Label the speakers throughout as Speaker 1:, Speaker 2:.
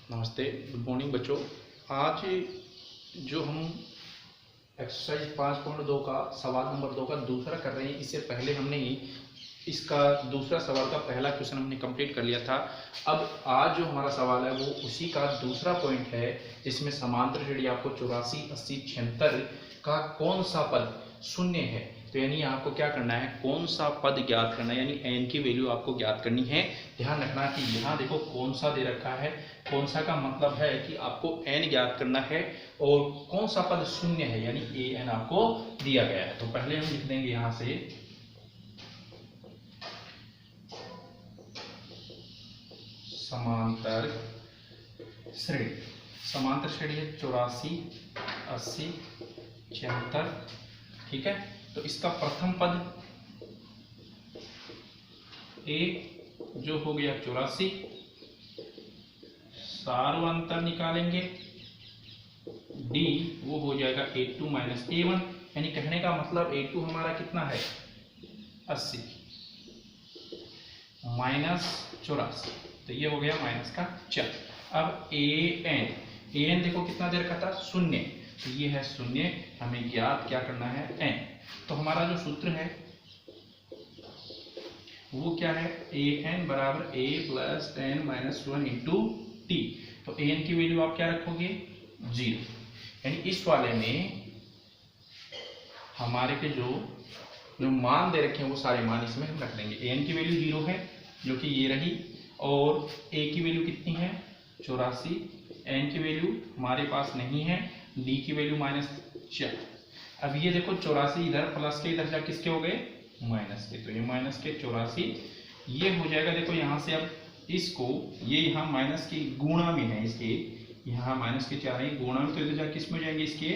Speaker 1: नमस्ते, good morning बच्चों। आज जो हम एक्सरसाइज 5.2 का सवाल नंबर 2 का दूसरा कर रहे हैं, इससे पहले हमने इसका दूसरा सवाल का पहला क्वेश्चन हमने कंप्लीट कर लिया था। अब आज जो हमारा सवाल है वो उसी का दूसरा पॉइंट है, जिसमें समांतर श्रेणी आपको 84, 80, 76 का कौन सा पद शून्य है। तो यानी आपको क्या करना है, कौन सा पद ज्ञात करना है, यानी एन की वैल्यू आपको ज्ञात करनी है। ध्यान रखना कि यहाँ देखो कौन सा दे रखा है, कौन सा का मतलब है कि आपको एन ज्ञात करना है और कौन सा पद शून्य है, यानी ए एन आपको दिया गया है। तो पहले हम लिख देंगे यहाँ से समांतर श्रेणी। समांतर श्रेणी है 84, 80, 76। ठीक है, तो इसका प्रथम पद ए जो हो गया 84, सार्वंतर निकालेंगे डी वो हो जाएगा A2 माइनस A1, यानी कहने का मतलब A2 हमारा कितना है 80 माइनस 84, तो ये हो गया माइनस का 4। अब AN देखो कितना दे रखा था, शून्य, तो ये है शून्य, हमें ज्ञात क्या करना है n। तो हमारा जो सूत्र है वो क्या है, AN बराबर A plus n minus 1 into T. तो AN की वैल्यू आप क्या रखोगे 0, यानी इस वाले में हमारे के जो मान दे रखे हैं वो सारे मान इसमें हम रख देंगे। AN की वैल्यू 0 है जो कि ये रही, और A की वैल्यू कितनी है 84, N की वैल्यू हमारे पास नहीं है, D की वैल्यू माइनस 4। अब ये देखो 84 इधर प्लस के इधर जा किसके हो गए माइनस के, तो ये माइनस के 84 ये हो जाएगा। देखो यहाँ से अब इसको ये यहाँ माइनस की गुणा में है, इसके यहाँ माइनस के 4 है गुणा में, तो इधर जा किस में जाएंगे, इसके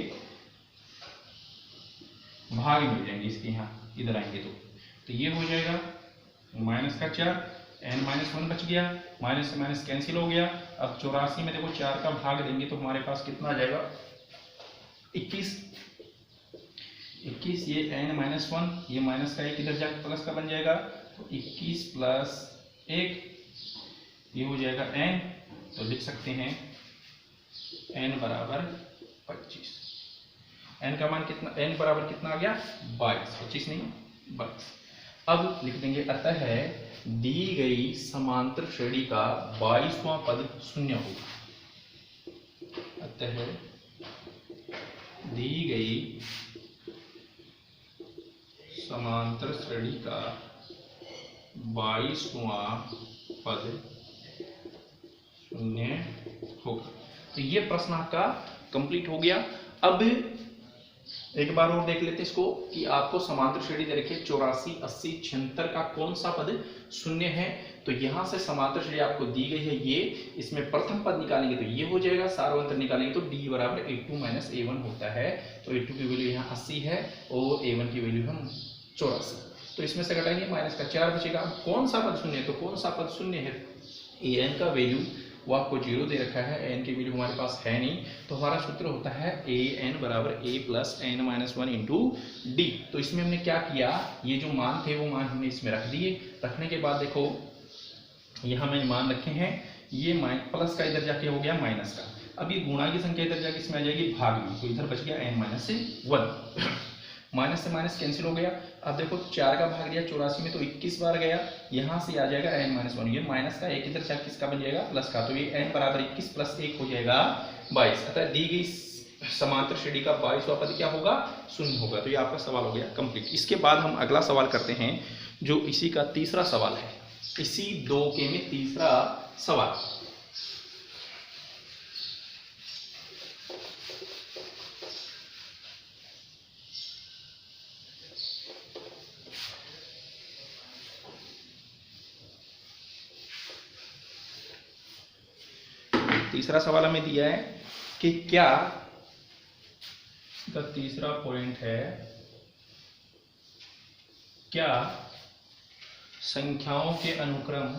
Speaker 1: भाग में जाएंगे, इसके यहाँ इधर आएंगे तो ये हो जाएगा माइनस का 4, n माइनस 1 बच गया, माइनस से माइनस कैंसिल हो गया। अब 84 में देखो 4 का भाग देंगे तो हमारे पास कितना आ जाएगा 21, ये n माइनस 1, ये माइनस का 1 इधर जाकर प्लस का बन जाएगा, तो 21 प्लस 1 ये हो जाएगा n। तो लिख सकते हैं n बराबर 25। n का मान कितना, n बराबर कितना आ गया 22, 25 नहीं 22। अब लिख देंगे अतः दी गई समांतर श्रेणी का 22वां पद शून्य होगा। अतः दी गई समांतर श्रेणी का 22वां पद शून्य होगा। तो ये प्रश्न आपका कंप्लीट हो गया। अब एक बार और देख लेते हैं इसको कि आपको समांतर श्रेणी दे रखी है 84, 80, 76 का कौन सा पद शून्य है। तो यहां से समांतर श्रेणी आपको दी गई है, ये इसमें प्रथम पद निकालेंगे तो ये हो जाएगा, सार्वंतर निकालेंगे तो D बराबर A2 माइनस A1 होता है। तो A2 की वैल्यू यहाँ 80 है और A1 की वैल्यू हम 84, तो इसमें से घटाएंगे माइनस का 4 बचेगा। कौन सा पद शून्य है, तो कौन सा पद शून्य है, AN का वैल्यू वो आपको 0 दे रखा है, n की वैल्यू हमारे पास है नहीं, तो हमारा सूत्र होता है AN बराबर A plus n minus 1 into D. तो इसमें हमने क्या किया, ये जो मान थे वो मान हमने इसमें रख दिए। रखने के बाद देखो यहाँ मैंने मान रखे हैं, ये प्लस का इधर जाके हो गया माइनस का, अब ये गुणा की संख्या इधर जाके इसमें आ जाएगी भाग में, तो इधर बच गया n माइनस 1, माइनस से माइनस कैंसिल हो गया। अब देखो 4 का भाग दिया 84 में तो 21 बार गया, यहाँ से आ जाएगा n माइनस 1, ये माइनस का 1 इधर जाके किसका बन जाएगा प्लस का, तो ये n बराबर 21 प्लस 1 हो जाएगा 22। अतः दी गई समांतर श्रेणी का 22वां पद क्या होगा शून्य होगा। तो ये आपका सवाल हो गया कंप्लीट। इसके बाद हम अगला सवाल करते हैं जो इसी का तीसरा सवाल है, इसी 2 में तीसरा सवाल। तीसरा सवाल हमें दिया है कि क्या, इसका तीसरा पॉइंट है, क्या संख्याओं के अनुक्रम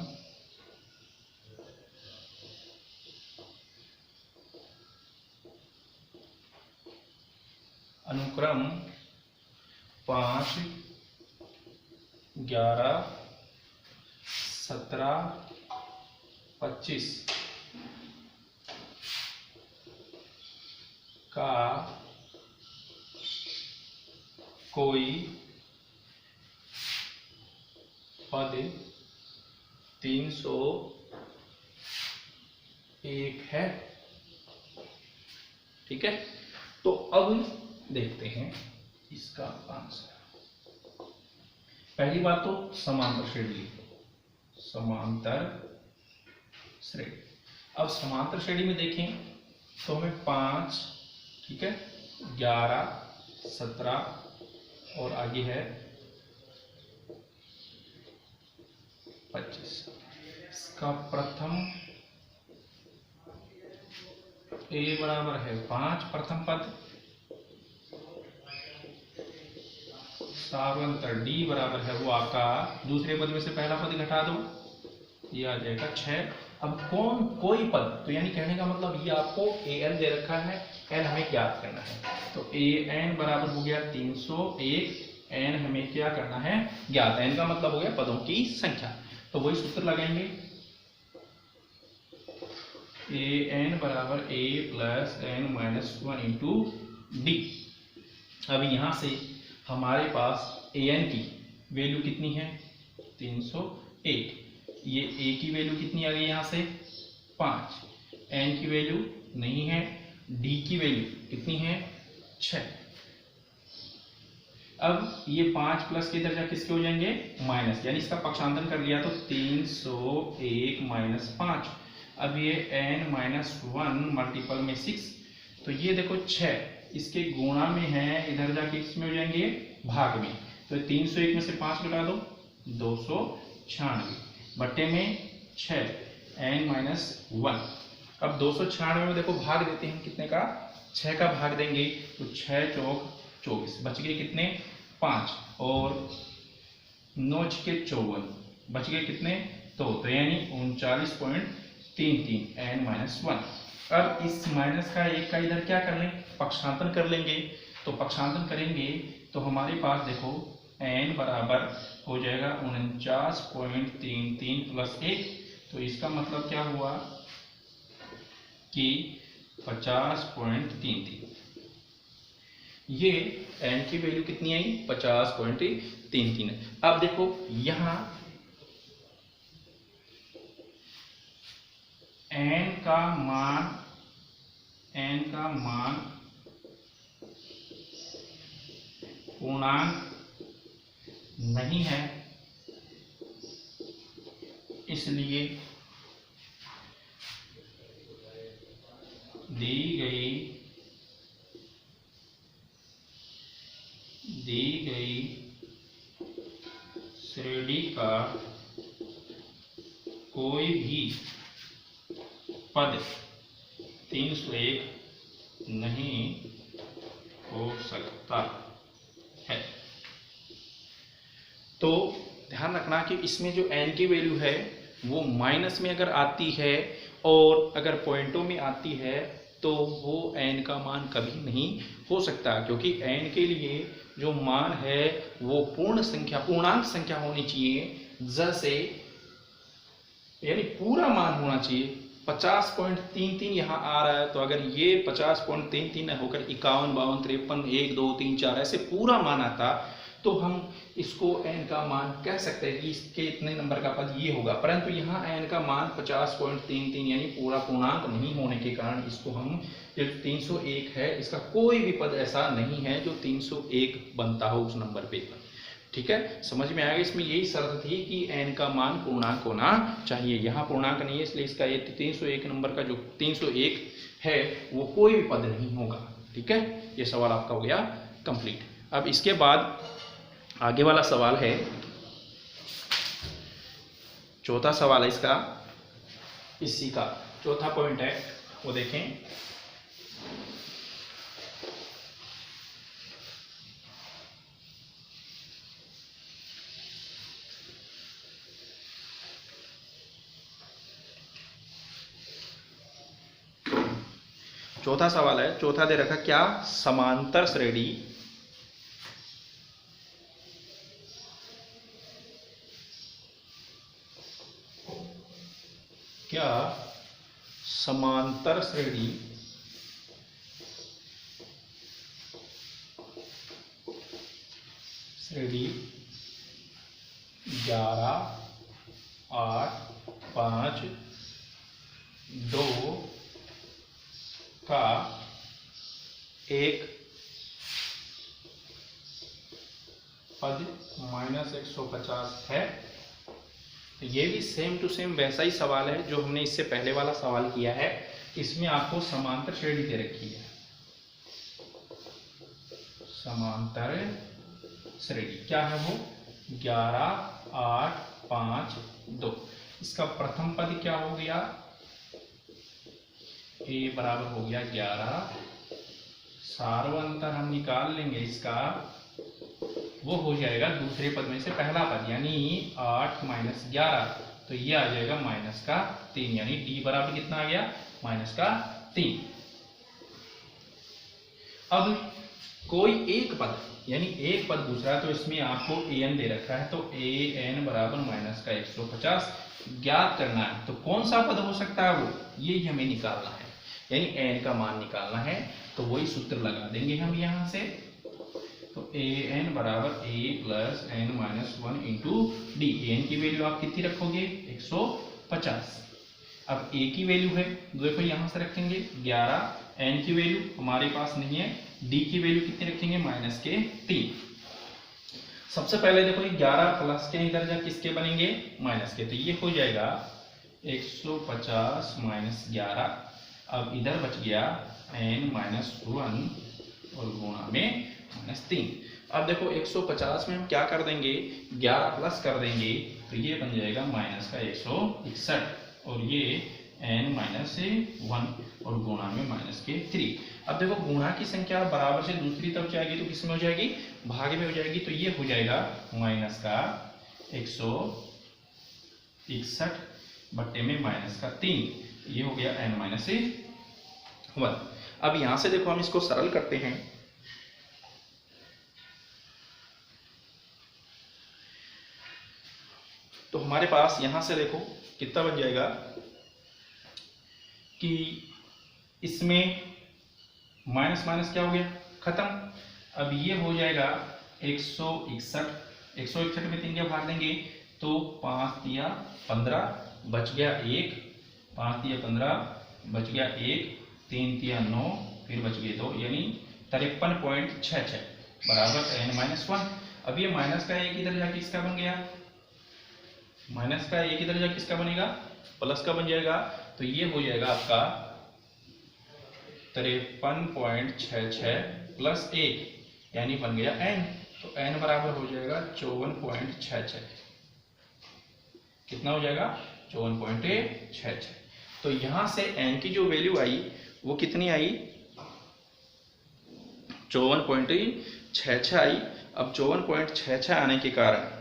Speaker 1: अनुक्रम 5, 11, 17, 25 का कोई पद 301 है। ठीक है, तो अब देखते हैं इसका आंसर। पहली बात तो समांतर श्रेणी, समांतर श्रेणी। अब समांतर श्रेणी में देखें तो हमें 5, ठीक है, 11, 17 और आगे है 25। इसका प्रथम a बराबर है 5 प्रथम पद, सार्वंतर d बराबर है वो आपका दूसरे पद में से पहला पद घटा दो, ये आ जाएगा 6। अब कोई पद, तो यानी कहने का मतलब ये आपको an दे रखा है, n हमें ज्ञात करना है। तो an बराबर हो गया 301, n हमें क्या करना है ज्ञात। n का मतलब हो गया पदों की संख्या, तो वही सूत्र लगाएंगे, an बराबर a plus n minus 1 into D. अब यहां से हमारे पास an की वैल्यू कितनी है 301, ये a की वैल्यू कितनी आ गई यहाँ से 5, n की वैल्यू नहीं है, d की वैल्यू कितनी है 6। अब ये 5 प्लस के दर्जा किसके हो जाएंगे माइनस, यानी इसका पक्षांतरण कर लिया तो 301 माइनस 5। अब ये n माइनस 1 मल्टीपल में 6, तो ये देखो 6 इसके गुणा में है, इधर जाके इसमें हो जाएंगे भाग में, तो 301 में से 5 घटा दो 296 बट्टे में 6 n माइनस 1। अब 296 में देखो भाग देते हैं कितने का, 6 का भाग देंगे तो 6 चौक 24, बच गए कितने 5 और 9 छके 54, बच गए कितने तो यानी 39.33 n माइनस 1। अब इस माइनस का एक का इधर क्या कर लें पक्षांतरण कर लेंगे, तो पक्षांतरण करेंगे तो हमारे पास देखो n बराबर हो जाएगा 49.33 प्लस 1, तो इसका मतलब क्या हुआ कि 50.33। ये n की वैल्यू कितनी आई 50.33। अब देखो यहां n का मान पूर्णांक नहीं है, इसलिए दी गई श्रेणी का कोई भी पद 301 नहीं हो सकता है। तो ध्यान रखना कि इसमें जो n की वैल्यू है वो माइनस में अगर आती है और अगर पॉइंटों में आती है तो वो n का मान कभी नहीं हो सकता, क्योंकि n के लिए जो मान है वो पूर्णांक संख्या होनी चाहिए, जैसे यानी पूरा मान होना चाहिए। 50.33 यहाँ आ रहा है, तो अगर ये 50.33 न होकर 51, 52, 53, 1, 2, 3, 4 ऐसे पूरा मान आता तो हम इसको n का मान कह सकते हैं कि इसके इतने नंबर का पद ये होगा, परंतु यहाँ n का मान 50.33 यानी पूरा पूर्णांक नहीं होने के कारण इसको हम जो 301 है इसका कोई भी पद ऐसा नहीं है जो 301 बनता हो उस नंबर पे। ठीक है, समझ में आएगा। इसमें यही शर्त थी कि n का मान पूर्णांक होना चाहिए, यहाँ पूर्णांक नहीं है इसलिए इसका ये 301 नंबर का जो 301 है वो कोई भी पद नहीं होगा। ठीक है, ये सवाल आपका हो गया कंप्लीट। अब इसके बाद आगे वाला सवाल है, चौथा सवाल है इसका, इसी का चौथा पॉइंट है वो देखें। चौथा सवाल है, चौथा दे रखा क्या समांतर श्रेणी श्रेणी 11, 8, 5, 2 का एक पद -150 है। तो ये भी सेम टू सेम वैसा ही सवाल है जो हमने इससे पहले वाला सवाल किया है। इसमें आपको समांतर श्रेणी दे रखी है, समांतर श्रेणी क्या है वो 11, 8, 5, 2। इसका प्रथम पद क्या हो गया, a बराबर हो गया 11, सार्वंतर हम निकाल लेंगे इसका, वो हो जाएगा दूसरे पद में से पहला पद यानी 8 - 11, तो ये आ जाएगा -3, यानी d बराबर कितना आ गया -3। अब कोई एक पद यानी एक पद दूसरा, तो इसमें आपको an दे रखा है, तो an बराबर -150 ज्ञात करना है। तो कौन सा पद हो सकता है वो, ये हमें निकालना है, यानी n का मान निकालना है। तो वही सूत्र लगा देंगे हम यहां से, तो an बराबर a + n - 1 into D. an की वैल्यू आप कितनी रखोगे 150। अब a की वैल्यू है, देखो यहां से रखेंगे 11, n की वैल्यू हमारे पास नहीं है, d की वैल्यू कितनी रखेंगे -3। सबसे पहले देखो 11 प्लस के इधर जा किसके बनेंगे माइनस के, तो ये हो जाएगा 150 - 11। अब इधर बच गया n - 1 और गुणा में -3। अब देखो 150 में हम क्या कर देंगे 11 प्लस कर देंगे, तो ये बन जाएगा -161 और ये n - 1 और गुणा में -3। अब देखो गुणा की संख्या बराबर से दूसरी तरफ जाएगी तो किस में हो जाएगी भागे में हो जाएगी, तो ये हो जाएगा -161 बट्टे में -3, ये हो गया n - 1। अब यहां से देखो हम इसको सरल करते हैं, तो हमारे पास यहां से देखो कितना बन जाएगा कि इसमें माइनस माइनस क्या हो गया खत्म। अब ये हो जाएगा 161 में 3 क्या भाग देंगे तो 5 दिया 15 बच गया 1, 5 दिया 15 बच गया 1, 3 दिया 9 फिर बच गए 2, यानी 53.66 बराबर n - 1। अब ये माइनस का एक इधर जाके इसका बन गया, माइनस का एक इधर जाके किसका बनेगा प्लस का बन जाएगा, तो ये हो जाएगा आपका 53.66 प्लस 1 यानी बन गया n, तो n बराबर हो जाएगा 54.66। कितना हो जाएगा 54.66। तो यहां से n की जो वैल्यू आई वो कितनी आई 54.66 आई। अब 54.66 आने के कारण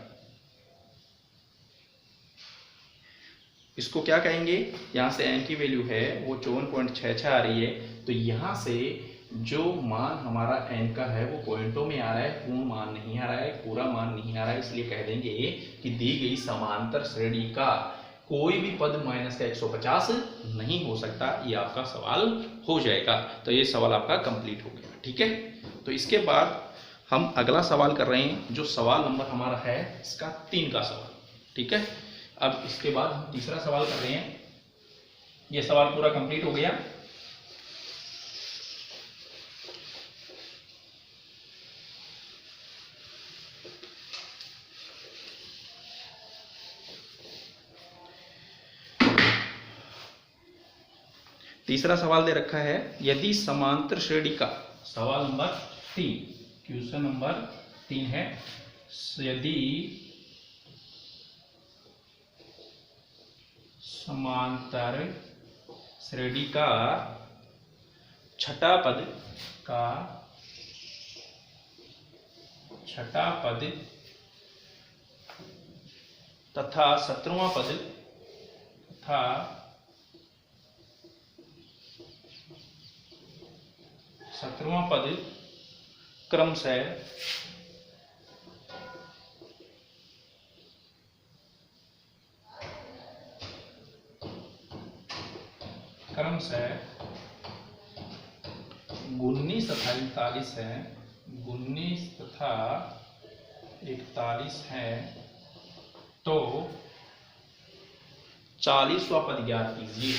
Speaker 1: इसको क्या कहेंगे, यहाँ से n की वैल्यू है वो 54.66 आ रही है, तो यहाँ से जो मान हमारा n का है वो पॉइंटों में आ रहा है, पूर्ण मान नहीं आ रहा है, पूरा मान नहीं आ रहा है। इसलिए कह देंगे कि दी गई समांतर श्रेणी का कोई भी पद माइनस का 150 नहीं हो सकता। ये आपका सवाल हो जाएगा। तो ये सवाल आपका कंप्लीट हो गया। ठीक है, तो इसके बाद हम अगला सवाल कर रहे हैं, जो सवाल नंबर हमारा है इसका 3 का सवाल। ठीक है, अब इसके बाद हम तीसरा सवाल कर रहे हैं। ये सवाल पूरा कंप्लीट हो गया। तीसरा सवाल दे रखा है, यदि समांतर श्रेणी का, सवाल नंबर 3, क्वेश्चन नंबर 3 है, यदि समांतर श्रेणी का छठा पद तथा 17वां पद तथा 17वां पद क्रमशः क्रमशः 19 तथा 39 है, 19 तथा 41 है तो 40वां पद ज्ञात कीजिए।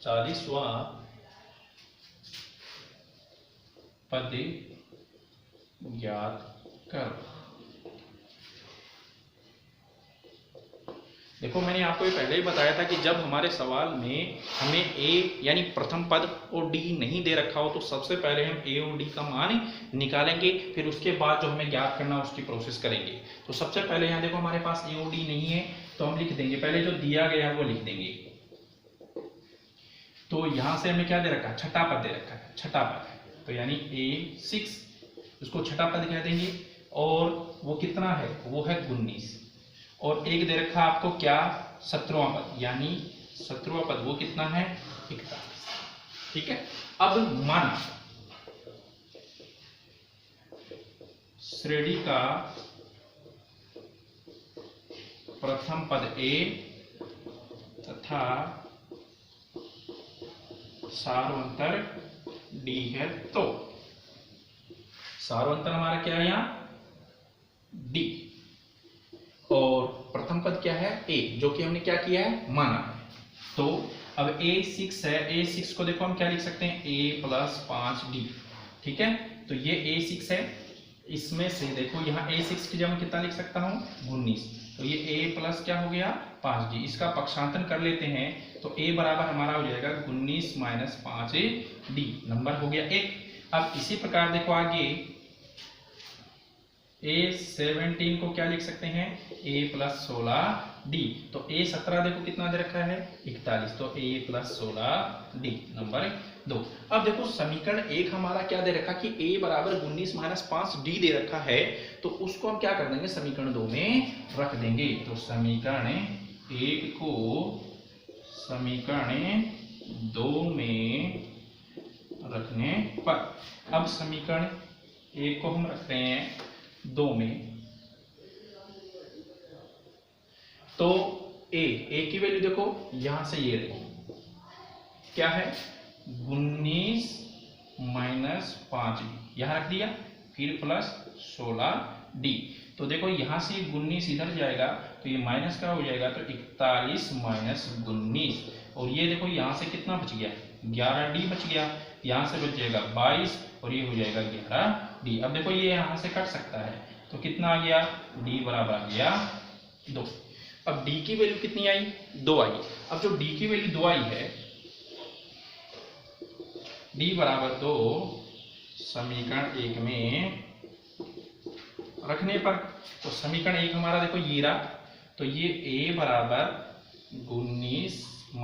Speaker 1: 40वां पद ज्ञात कर। देखो मैंने आपको ये पहले ही बताया था कि जब हमारे सवाल में हमें ए यानी प्रथम पद और डी नहीं दे रखा हो तो सबसे पहले हम ए और डी का मान निकालेंगे, फिर उसके बाद जो हमें ज्ञात करना उसकी प्रोसेस करेंगे। तो सबसे पहले यहाँ देखो हमारे पास ए और डी नहीं है तो हम लिख देंगे, पहले जो दिया गया है वो लिख देंगे। तो यहाँ से हमें क्या दे रखा है, छठा पद दे रखा है, छठा पद, तो यानी A6 उसको छठा पद कह देंगे। और वो कितना है, वो है 19। और एक दे रखा आपको क्या, 17वां पद, यानी 17वां पद वो कितना है, 41। ठीक है। अब माना श्रेणी का प्रथम पद A तथा सार्वंतर D है, तो सार्वंतर हमारा क्या है यहाँ D, और प्रथम पद क्या है A, जो कि हमने क्या किया है, माना है। तो अब A6 है, A6 को देखो हम क्या लिख सकते हैं, A + 5D। ठीक है, तो ये A6 है, इसमें से देखो यहाँ A6 की जगह कितना लिख सकता हूँ, 19। तो ये A प्लस क्या हो गया, 5D। इसका पक्षांतन कर लेते हैं तो A बराबर हमारा हो जाएगा 19 - 5D, नंबर हो गया 1। अब इसी प्रकार देखो आगे A17 को क्या लिख सकते हैं, A + 16D। तो A17 देखो कितना दे रखा है, 41, तो A + 16D, नंबर 2। अब देखो समीकरण 1 हमारा क्या दे रखा कि A बराबर 19 - 5D दे रखा है, तो उसको हम क्या कर देंगे, समीकरण 2 में रख देंगे। तो समीकरण 1 को समीकरण 2 में रखने पर, अब समीकरण 1 को हम रखते हैं 2 में, तो A की वैल्यू देखो यहां से ये रही, क्या है, 19 - 5D, यहां रख दिया, फिर प्लस 16D। तो देखो यहां से 19 इधर जाएगा तो ये माइनस का हो जाएगा, तो 41 - 19, और ये देखो यहां से कितना बच गया, 11D बच गया, यहां से बच जाएगा 22 और ये हो जाएगा 11D। अब देखो ये यहां से कट सकता है, तो कितना आ गया, D बराबर आ गया 2। अब D की वैल्यू कितनी आई, 2 आई। अब जो D की वैल्यू 2 आई है, D बराबर 2 समीकरण 1 में रखने पर, तो समीकरण 1 हमारा देखो ये रहा, तो ये A बराबर 19 -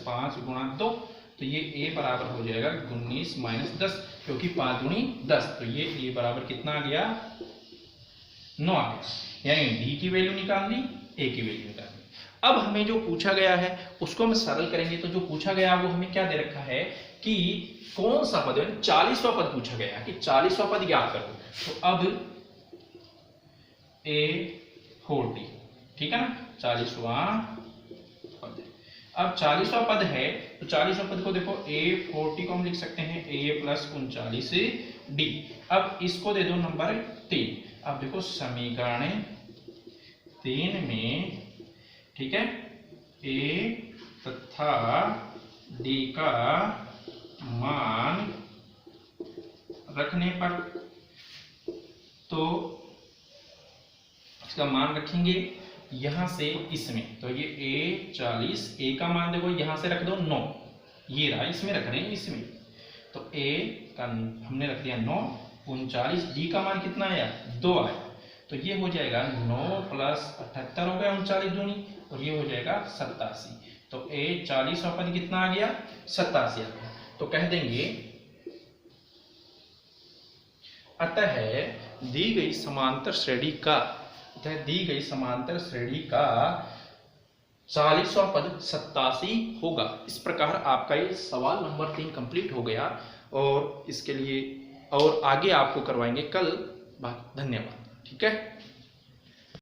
Speaker 1: 5 × 2, तो ये A बराबर हो जाएगा 19 - 10, क्योंकि 5 × 10, तो ये A बराबर कितना आ गया, 9 आ गया। यानी D की वैल्यू निकाल ली, A की वैल्यू निकाल ली। अब हमें जो पूछा गया है उसको हम सरल करेंगे। तो जो पूछा गया वो हमें क्या दे रखा है कि कौन सा पद, 40वां पद पूछा गया कि 40वां पद ज्ञात करो। तो अब A40, ठीक है ना, 40वां पद। अब 40वां पद है तो 40वां पद को देखो A40 को हम लिख सकते हैं A + 39D। अब इसको दे दो नंबर 3। अब देखो समीकरण 3 में, ठीक है, A तथा D का मान रखने पर, तो इसका मान रखेंगे यहां से इसमें, तो ये A40, A का मान देखो यहां से रख दो 9, ये रहा, इसमें रख रहे हैं इसमें, तो A का हमने रख दिया 9, 39, D का मान कितना आया, 2 आया, तो ये हो जाएगा 9 + 78 हो गया 39 दूनी, और ये हो जाएगा 87। तो A40वां पद कितना आ गया, 87 आ गया। तो कह देंगे अतः दी गई समांतर श्रेणी का, दी गई समांतर श्रेणी का 40वां पद 87 होगा। इस प्रकार आपका ये सवाल नंबर 3 कंप्लीट हो गया, और इसके लिए और आगे आपको करवाएंगे कल। धन्यवाद। ठीक है।